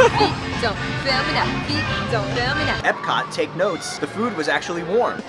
Feet don't fail me now. Feet don't fail me now. Epcot, take notes. The food was actually warm.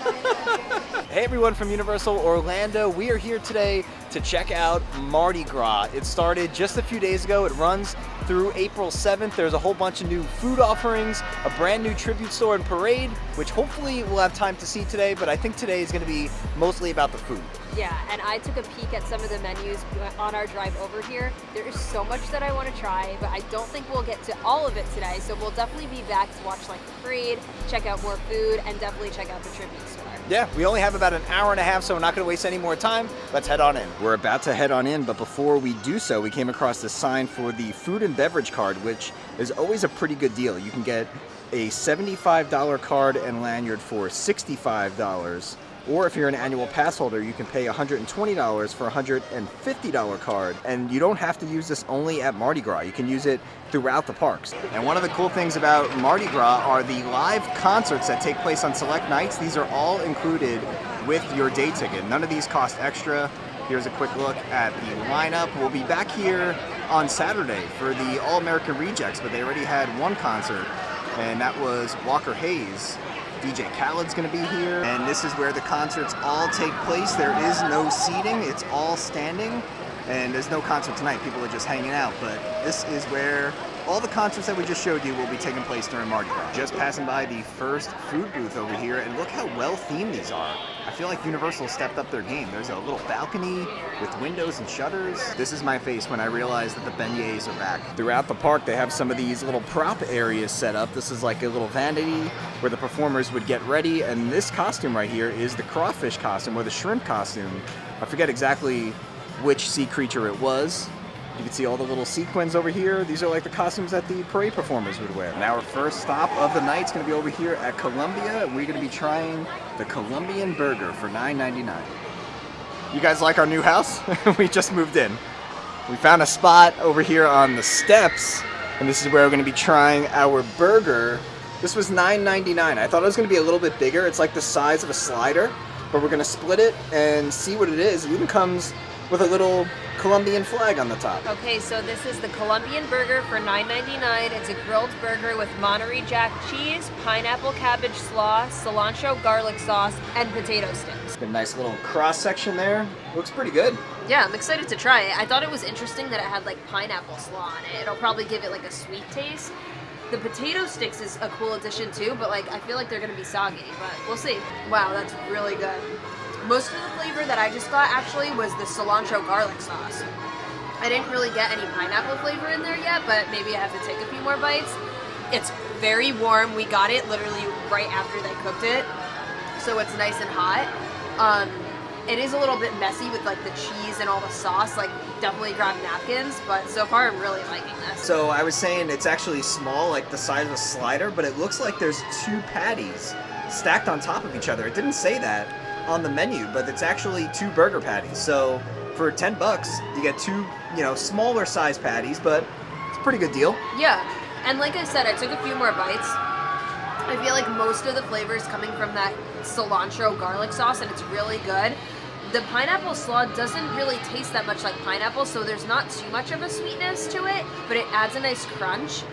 Hey everyone from Universal Orlando. We are here today to check out Mardi Gras. It started just a few days ago. It runs through April 7th. There's a whole bunch of new food offerings, a brand new tribute store and parade, which hopefully we'll have time to see today, but I think today is going to be mostly about the food. Yeah, and I took a peek at some of the menus on our drive over here. There is so much that I want to try, but I don't think we'll get to all of it today, so we'll definitely be back to watch like the parade, check out more food, and definitely check out the tribute store. Yeah, we only have about an hour and a half, so we're not going to waste any more time. Let's head on in. We're about to head on in, but before we do so, we came across this sign for the food and beverage card, which is always a pretty good deal. You can get a $75 card and lanyard for $65. Or if you're an annual pass holder, you can pay $120 for a $150 card. And you don't have to use this only at Mardi Gras. You can use it throughout the parks. And one of the cool things about Mardi Gras are the live concerts that take place on select nights. These are all included with your day ticket. None of these cost extra. Here's a quick look at the lineup. We'll be back here on Saturday for the All-American Rejects, but they already had one concert, and that was Walker Hayes. DJ Khaled's going to be here, and this is where the concerts all take place. There is no seating, it's all standing, and there's no concert tonight. People are just hanging out, but this is where all the concerts that we just showed you will be taking place during Mardi Gras. Just passing by the first food booth over here, and look how well themed these are. I feel like Universal stepped up their game. There's a little balcony with windows and shutters. This is my face when I realized that the beignets are back. Throughout the park, they have some of these little prop areas set up. This is like a little vanity where the performers would get ready, and this costume right here is the crawfish costume or the shrimp costume. I forget exactly which sea creature it was. You can see all the little sequins over here. These are like the costumes that the parade performers would wear. And our first stop of the night is going to be over here at Columbia, and we're going to be trying the Colombian burger for $9.99. You guys like our new house? We just moved in. We found a spot over here on the steps, and this is where we're going to be trying our burger. This was $9.99. I thought it was going to be a little bit bigger. It's like the size of a slider, but we're going to split it and see what it is. It even comes with a little Colombian flag on the top. Okay, so this is the Colombian burger for $9.99. It's a grilled burger with Monterey Jack cheese, pineapple cabbage slaw, cilantro garlic sauce, and potato sticks. A nice little cross section there. Looks pretty good. Yeah, I'm excited to try it. I thought it was interesting that it had like pineapple slaw on it. It'll probably give it like a sweet taste. The potato sticks is a cool addition too, but like I feel like they're gonna be soggy, but we'll see. Wow, that's really good. Most of the flavor that I just got actually was the cilantro garlic sauce. I didn't really get any pineapple flavor in there yet, but maybe I have to take a few more bites. It's very warm. We got it literally right after they cooked it, so it's nice and hot. It is a little bit messy with like the cheese and all the sauce, like definitely grab napkins, but so far I'm really liking this. So I was saying it's actually small, like the size of a slider, but it looks like there's two patties stacked on top of each other. It didn't say that on the menu, but it's actually two burger patties. So for $10, you get two, smaller size patties, but it's a pretty good deal. Yeah, and like I said, I took a few more bites. I feel like most of the flavor is coming from that cilantro garlic sauce, and it's really good. The pineapple slaw doesn't really taste that much like pineapple, so there's not too much of a sweetness to it, but it adds a nice crunch.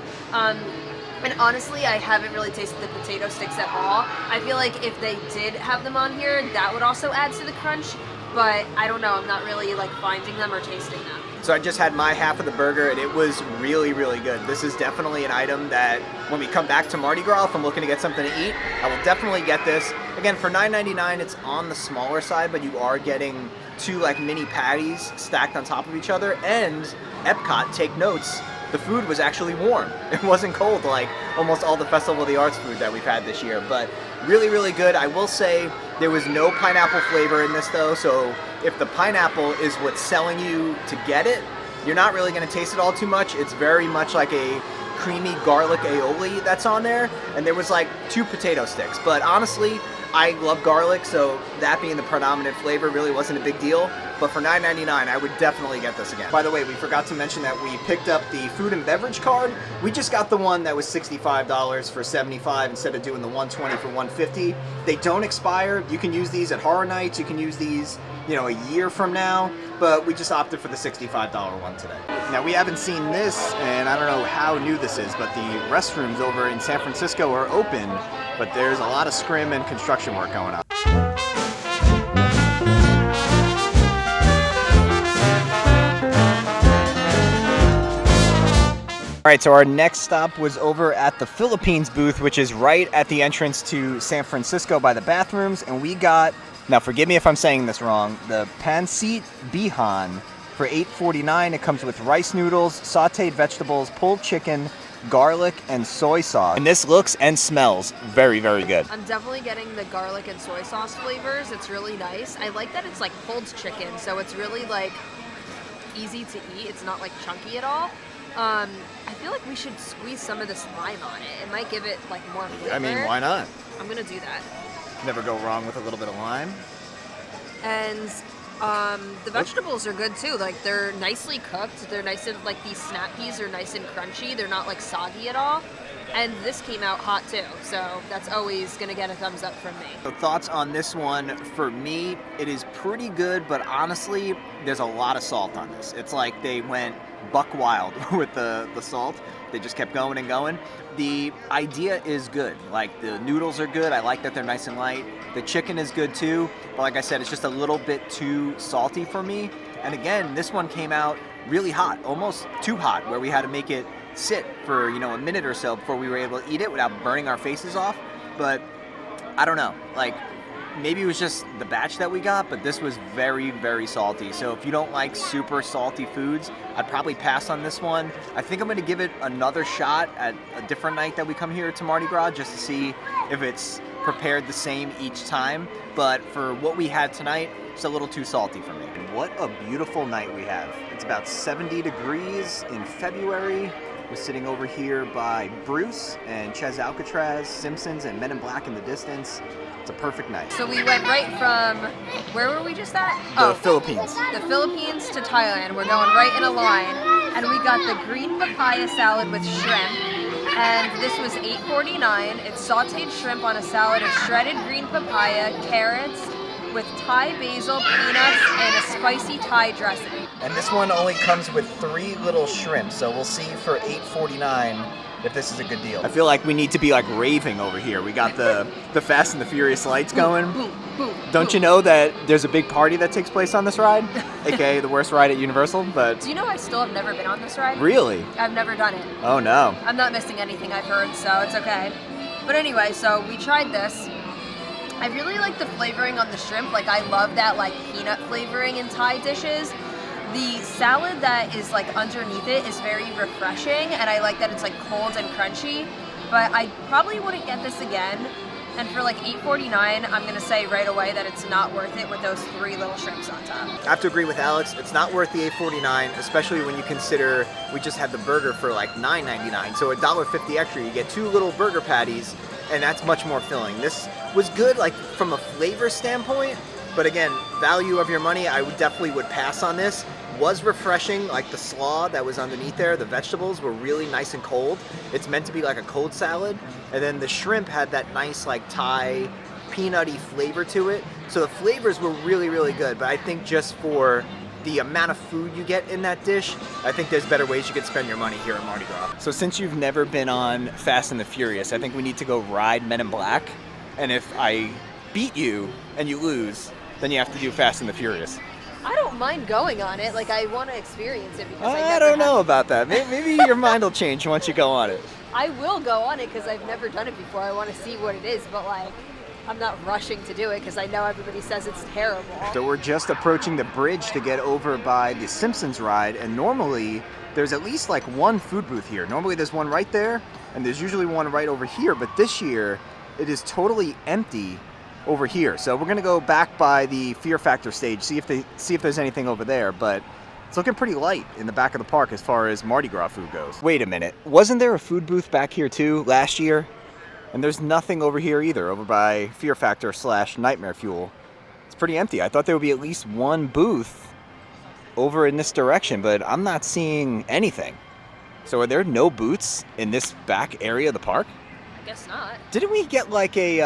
And honestly, I haven't really tasted the potato sticks at all. I feel like if they did have them on here, that would also add to the crunch, but I don't know, I'm not really like finding them or tasting them. So I just had my half of the burger, and it was really, really good. This is definitely an item that when we come back to Mardi Gras, if I'm looking to get something to eat, I will definitely get this. Again, for $9.99, it's on the smaller side, but you are getting two like mini patties stacked on top of each other, and Epcot, take notes, the food was actually warm. It wasn't cold like almost all the Festival of the Arts food that we've had this year, but really, really good. I will say there was no pineapple flavor in this though, so if the pineapple is what's selling you to get it, you're not really going to taste it all too much. It's very much like a creamy garlic aioli that's on there, and there was like two potato sticks, but honestly, I love garlic, so that being the predominant flavor really wasn't a big deal. But for $9.99, I would definitely get this again. By the way, we forgot to mention that we picked up the food and beverage card. We just got the one that was $65 for $75 instead of doing the $120 for $150. They don't expire. You can use these at Horror Nights. You can use these, a year from now. but we just opted for the $65 one today. Now, we haven't seen this, and I don't know how new this is, but the restrooms over in San Francisco are open, but there's a lot of scrim and construction work going on. All right, so our next stop was over at the Philippines booth, which is right at the entrance to San Francisco by the bathrooms, and we got, now forgive me if I'm saying this wrong, the Pancit Bihon for $8.49. It comes with rice noodles, sauteed vegetables, pulled chicken, garlic, and soy sauce. And this looks and smells very, very good. I'm definitely getting the garlic and soy sauce flavors. It's really nice. I like that it's like pulled chicken, so it's really like easy to eat. It's not like chunky at all. I feel like we should squeeze some of this lime on it. It might give it like more flavor. I mean, why not? I'm gonna do that. Never go wrong with a little bit of lime. And the vegetables are good too. Like they're nicely cooked. They're nice and like these snap peas are nice and crunchy. They're not like soggy at all. And this came out hot too, so that's always gonna get a thumbs up from me. So thoughts on this one? For me, it is pretty good, but honestly, there's a lot of salt on this. It's like they went buck wild with the salt. They just kept going and going. The idea is good. Like the noodles are good. I like that they're nice and light. The chicken is good too, but like I said, it's just a little bit too salty for me. And again, this one came out really hot, almost too hot, where we had to make it sit for, you know, a minute or so before we were able to eat it without burning our faces off. But I don't know, like maybe it was just the batch that we got, but this was very, very salty. So if you don't like super salty foods, I'd probably pass on this one. I think I'm going to give it another shot at a different night that we come here to Mardi Gras just to see if it's prepared the same each time. But for what we had tonight, it's a little too salty for me. What a beautiful night we have. It's about 70 degrees in February. We're sitting over here by Bruce and Ches Alcatraz, Simpsons, and Men in Black in the distance. It's a perfect night. So we went right from, where were we just at? The Philippines. The Philippines to Thailand. We're going right in a line. And we got the green papaya salad with shrimp. And this was $8.49. It's sauteed shrimp on a salad of shredded green papaya, carrots, with Thai basil, peanuts, and a spicy Thai dressing. And this one only comes with 3 little shrimp, so we'll see for $8.49 if this is a good deal. I feel like we need to be like raving over here. We got the Fast and the Furious lights going. Boom, boom, Don't you know that there's a big party that takes place on this ride? AKA the worst ride at Universal, but... Do you know I still have never been on this ride? Really? I've never done it. Oh no. I'm not missing anything I've heard, so it's okay. But anyway, so we tried this. I really like the flavoring on the shrimp. Like, I love that, like, peanut flavoring in Thai dishes. The salad that is, like, underneath it is very refreshing, and I like that it's, like, cold and crunchy. But I probably wouldn't get this again. And for, like, $8.49, I'm going to say right away that it's not worth it with those 3 little shrimps on top. I have to agree with Alex. It's not worth the $8.49, especially when you consider we just had the burger for, like, $9.99. So $1.50 extra, you get 2 little burger patties, and that's much more filling. This was good, like, from a flavor standpoint, but again, value of your money, I definitely would pass on this. Was refreshing, like the slaw that was underneath there. The vegetables were really nice and cold. It's meant to be like a cold salad. And then the shrimp had that nice, like, Thai peanutty flavor to it. So the flavors were really, really good, but I think just for the amount of food you get in that dish, I think there's better ways you could spend your money here at Mardi Gras. So since you've never been on Fast and the Furious, I think we need to go ride Men in Black. And if I beat you and you lose, then you have to do Fast and the Furious. I don't mind going on it. Like, I want to experience it because I don't know about that. Maybe your mind will change once you go on it. I will go on it because I've never done it before. I want to see what it is, but, like, I'm not rushing to do it because I know everybody says it's terrible. So we're just approaching the bridge to get over by the Simpsons ride, and normally there's at least like 1 food booth here. Normally there's one right there, and there's usually one right over here, but this year it is totally empty over here. So we're gonna go back by the Fear Factor stage, see if there's anything over there, but it's looking pretty light in the back of the park as far as Mardi Gras food goes. Wait a minute, wasn't there a food booth back here too last year? And there's nothing over here either, over by Fear Factor / Nightmare Fuel. It's pretty empty. I thought there would be at least 1 booth over in this direction, but I'm not seeing anything. So are there no booths in this back area of the park? I guess not. Didn't we get like a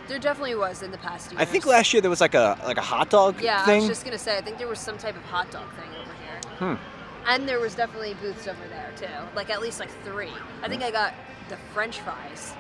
There definitely was in the past years. I think last year there was like a hot dog Yeah, thing. I was just gonna say, I think there was some type of hot dog thing over here. And there was definitely booths over there too. Like at least like 3. I think I got the French fries.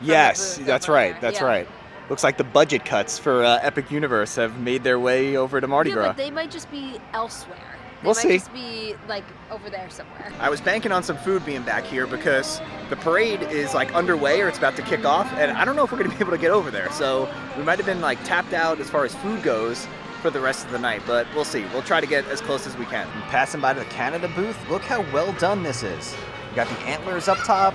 Yes, booth that's over right. there. That's Yeah. right. Looks like the budget cuts for Epic Universe have made their way over to Mardi Yeah, Gras. but they might just be elsewhere. They We'll might see. just be like over there somewhere. I was banking on some food being back here because the parade is like underway or it's about to kick off, and I don't know if we're going to be able to get over there. So we might have been like tapped out as far as food goes for the rest of the night, but we'll see. We'll try to get as close as we can. I'm passing by to the Canada booth. Look how well done this is. You got the antlers up top.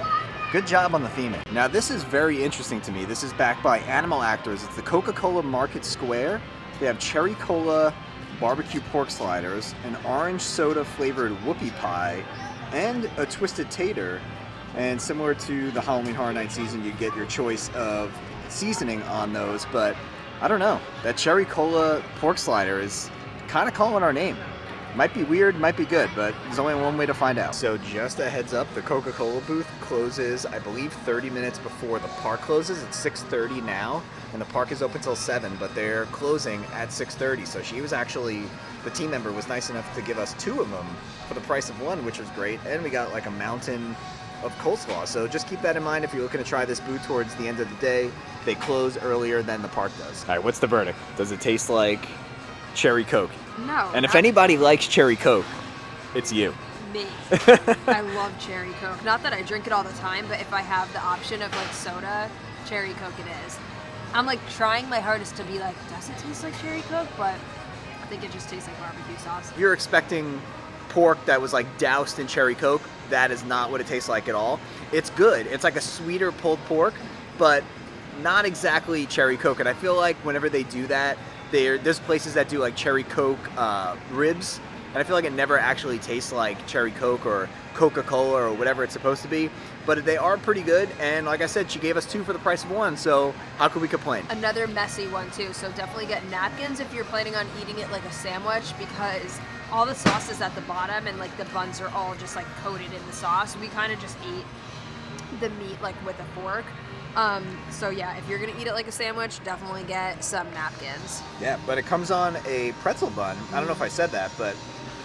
Good job on the theming. Now this is very interesting to me. This is backed by Animal Actors. It's the Coca-Cola Market Square. They have cherry cola barbecue pork sliders, an orange soda flavored whoopie pie, and a twisted tater. And similar to the Halloween Horror Night season, you get your choice of seasoning on those, but I don't know. That cherry cola pork slider is kind of calling our name. Might be weird, might be good, but there's only one way to find out. So just a heads up, the Coca-Cola booth closes, I believe, 30 minutes before the park closes. It's 6:30 now, and the park is open till 7, but they're closing at 6:30. So she was actually, the team member was nice enough to give us 2 of them for the price of 1, which was great. And we got like a mountain of coleslaw. So just keep that in mind if you're looking to try this booth towards the end of the day. They close earlier than the park does. All right, what's the verdict? Does it taste like cherry Coke? No. And if anybody likes cherry Coke, it's you. Me. I love cherry Coke. Not that I drink it all the time, but if I have the option of like soda, cherry Coke it is. I'm like trying my hardest to be like, does it taste like cherry Coke? But I think it just tastes like barbecue sauce. If you're expecting pork that was like doused in cherry Coke, that is not what it tastes like at all. It's good. It's like a sweeter pulled pork, but not exactly cherry Coke. And I feel like whenever they do that, there's places that do like cherry Coke ribs, and I feel like it never actually tastes like cherry Coke or Coca-Cola or whatever it's supposed to be. But they are pretty good, and like I said, she gave us 2 for the price of 1, so how could we complain? Another messy one too, so definitely get napkins if you're planning on eating it like a sandwich, because all the sauce is at the bottom and like the buns are all just like coated in the sauce. We kind of just ate the meat like with a fork. So yeah, if you're gonna eat it like a sandwich, definitely get some napkins. Yeah, but it comes on a pretzel bun. I don't know if I said that, but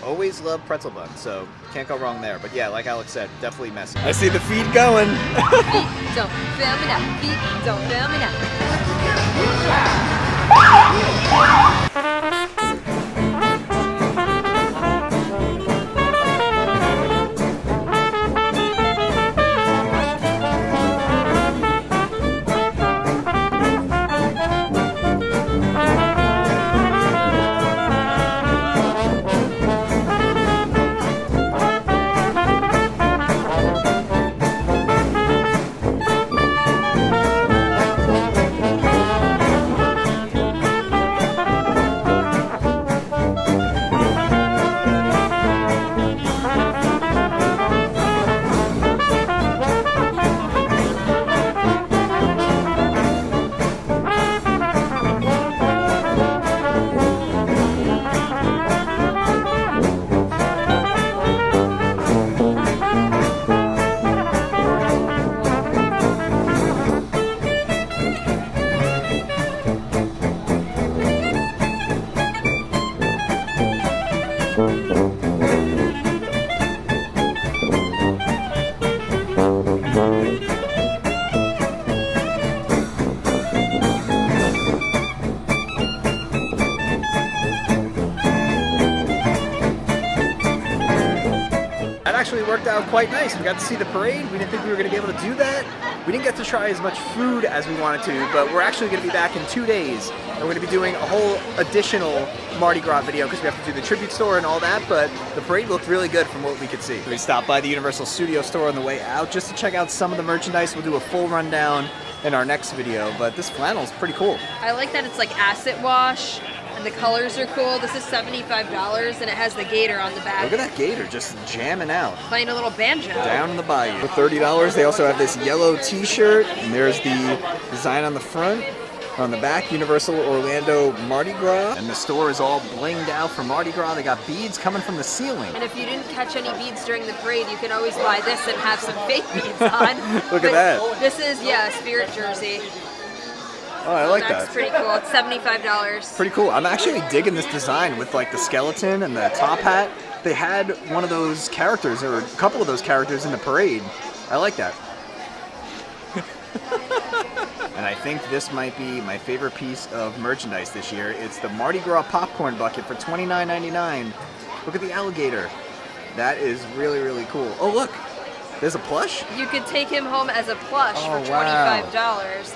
always love pretzel buns, so can't go wrong there. But yeah, like Alex said, definitely messy. I see the feed going. Feet don't fail me now. Feet don't fail me now. Actually worked out quite nice. We got to see the parade. We didn't think we were going to be able to do that. We didn't get to try as much food as we wanted to, but we're actually going to be back in 2 days, and we're going to be doing a whole additional Mardi Gras video because we have to do the tribute store and all that, but the parade looked really good from what we could see. We stopped by the Universal Studio store on the way out just to check out some of the merchandise. We'll do a full rundown in our next video, but this flannel is pretty cool. I like that it's like acid wash and the colors are cool. This is $75 and it has the gator on the back. Look at that gator just jamming out. Playing a little banjo. Down in the bayou. For $30, they also have this yellow t-shirt, and there's the design on the front. On the back, Universal Orlando Mardi Gras. And the store is all blinged out for Mardi Gras. They got beads coming from the ceiling. And if you didn't catch any beads during the parade, you can always buy this and have some fake beads on. Look at that. This is, yeah, a Spirit jersey. Oh, I like That's that. pretty cool. It's $75. Pretty cool. I'm actually digging this design with like the skeleton and the top hat. They had one of those characters, or a couple of those characters in the parade. I like that. And I think this might be my favorite piece of merchandise this year. It's the Mardi Gras popcorn bucket for $29.99. Look at the alligator. That is really, really cool. Oh, look. There's a plush? You could take him home as a plush for $25.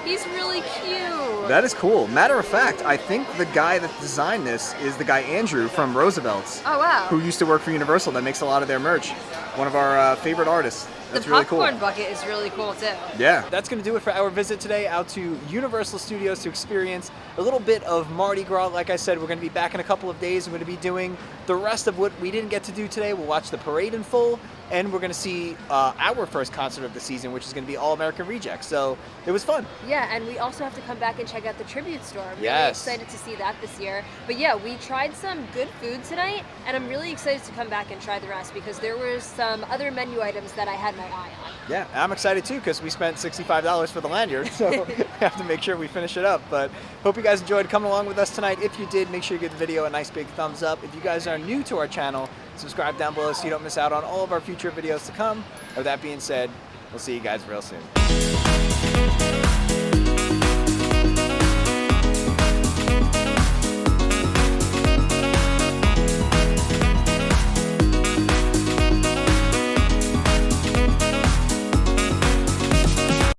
He's really cute. That is cool. Matter of fact, I think the guy that designed this is the guy Andrew from Roosevelt's. Oh, wow. Who used to work for Universal that makes a lot of their merch. One of our favorite artists. That's really cool. The popcorn bucket is really cool too. Yeah. That's going to do it for our visit today out to Universal Studios to experience a little bit of Mardi Gras. Like I said, we're going to be back in a couple of days. We're going to be doing the rest of what we didn't get to do today. We'll watch the parade in full, and we're going to see our first concert of the season, which is going to be All American Rejects. So it was fun. Yeah, and we also have to come back and check out the tribute store. I'm really Yes. excited to see that this year. But yeah, we tried some good food tonight, and I'm really excited to come back and try the rest because there were some other menu items that I had my eye on. Yeah, I'm excited too because we spent $65 for the lanyard, so we have to make sure we finish it up. But hope you guys enjoyed coming along with us tonight. If you did, make sure you give the video a nice big thumbs up. If you guys are new to our channel, subscribe down below so you don't miss out on all of our future videos to come. With that being said, we'll see you guys real soon.